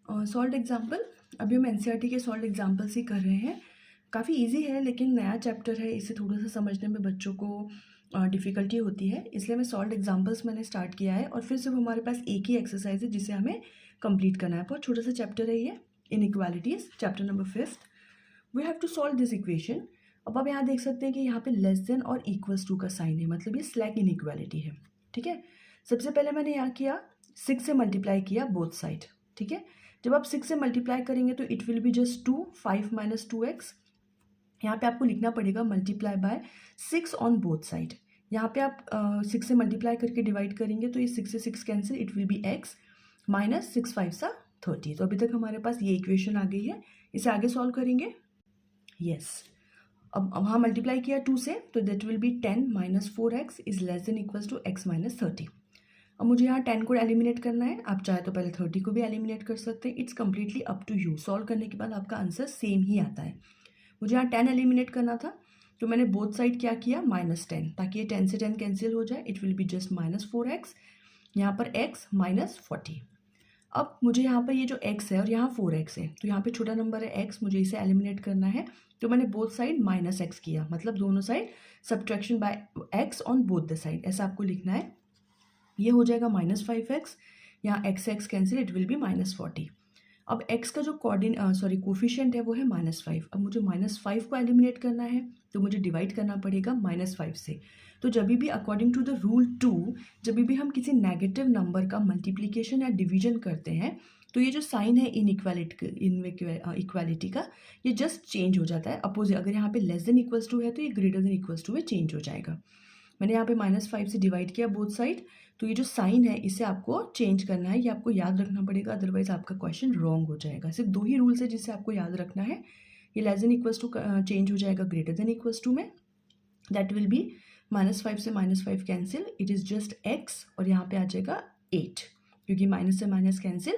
Solved example, अभी हम NCERT के सॉल्व्ड एग्जाम्पल्स ही कर रहे हैं। काफ़ी इजी है लेकिन नया चैप्टर है, इसे थोड़ा सा समझने में बच्चों को डिफ़िकल्टी होती है, इसलिए मैं सॉल्व्ड एग्जाम्पल्स मैंने स्टार्ट किया है। और फिर सिर्फ हमारे पास एक ही एक्सरसाइज है जिसे हमें कंप्लीट करना है। बहुत छोटा सा चैप्टर है ये, inequalities, chapter number 5। We have to solve this equation. अब आप यहाँ देख सकते हैं कि यहाँ पे लेस देन और इक्वल्स टू का साइन है, मतलब ये स्लैक इनइक्वालिटी है। ठीक है, सबसे पहले मैंने यहाँ किया 6 से मल्टीप्लाई किया बोथ साइड। ठीक है, जब आप 6 से मल्टीप्लाई करेंगे तो it will be just 2, 5 minus 2x। यहाँ पे आपको लिखना पड़ेगा multiply by 6 on both side. यहाँ पे आप 6 से मल्टीप्लाई करके डिवाइड करेंगे तो ये 6 से 6 cancel, it will be x minus 6 5 सा 30। तो अभी तक हमारे पास ये इक्वेशन आ गई है, इसे आगे सॉल्व करेंगे। यस, अब वहाँ मल्टीप्लाई किया 2 से तो that will be 10 minus 4x is less than equals to x minus 30। अब मुझे यहाँ 10 को एलिमिनेट करना है, आप चाहे तो पहले 30 को भी एलिमिनेट कर सकते हैं, it's completely up to you. Solve करने के बाद आपका आंसर सेम ही आता है। मुझे यहाँ 10 एलिमिनेट करना था तो मैंने बोथ साइड क्या किया, -10, ताकि ये 10 से 10 कैंसिल हो जाए, it will be just -4x, यहाँ पर x माइनस 40। अब मुझे यहाँ पर ये जो x है और यहाँ 4x है, तो यहाँ पे छोटा नंबर है x, मुझे इसे एलिमिनेट करना है, तो मैंने बोथ साइड -x किया, मतलब दोनों side subtraction by x on both the side, ऐसा आपको लिखना है। ये हो जाएगा -5x, यहाँ x cancel, it will be -40। अब x का जो कोफिशिएंट है वो है -5। अब मुझे -5 को एलिमिनेट करना है तो मुझे डिवाइड करना पड़ेगा -5 से। तो जब भी अकॉर्डिंग टू द रूल 2, जब भी हम किसी नेगेटिव नंबर का मल्टीप्लिकेशन या डिवीजन करते हैं तो ये जो साइन है इक्वालिटी का, ये जस्ट चेंज हो जाता है अपोजिट। अगर यहाँ पे लेस देन इक्वल्स टू है तो ये ग्रेटर देन इक्वल्स टू में चेंज हो जाएगा। मैंने यहाँ पे -5 से डिवाइड किया बोथ साइड, तो ये जो साइन है इसे आपको चेंज करना है, ये आपको याद रखना पड़ेगा, अदरवाइज आपका क्वेश्चन रॉन्ग हो जाएगा। सिर्फ 2 ही रूल्स है जिसे आपको याद रखना है। ये less than equals to change हो जाएगा ग्रेटर देन इक्वल्स टू में, दैट विल बी -5 से -5 cancel, it is just x, और यहाँ पे आ जाएगा 8, क्योंकि माइनस से माइनस कैंसिल,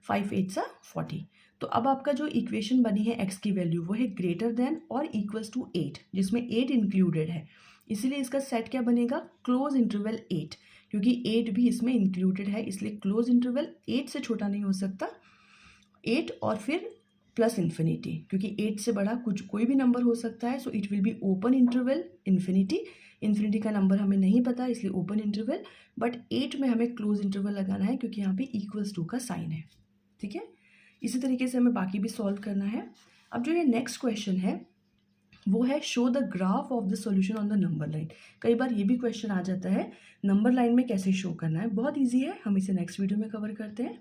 5 8 सा 40। तो अब आपका जो इक्वेशन बनी है x की वैल्यू वो है ग्रेटर देन और इक्वल्स टू 8, जिसमें 8 इंक्लूडेड है, इसीलिए इसका सेट क्या बनेगा, क्लोज इंटरवल 8, क्योंकि 8 भी इसमें इंक्लूडेड है, इसलिए क्लोज इंटरवल 8 से छोटा नहीं हो सकता, 8 और फिर प्लस इन्फिनिटी, क्योंकि 8 से बड़ा कोई भी नंबर हो सकता है। So it will be open interval infinity. Infinity का नंबर हमें नहीं पता इसलिए ओपन इंटरवल, बट 8 में हमें क्लोज इंटरवल लगाना है क्योंकि यहाँ पे इक्वल्स टू का साइन है। ठीक है, इसी तरीके से हमें बाकी भी सॉल्व करना है। अब जो ये नेक्स्ट क्वेश्चन है वो है show the graph of the solution on the number line. कई बार ये भी क्वेश्चन आ जाता है, नंबर लाइन में कैसे शो करना है। बहुत ईजी है, हम इसे नेक्स्ट वीडियो में कवर करते हैं।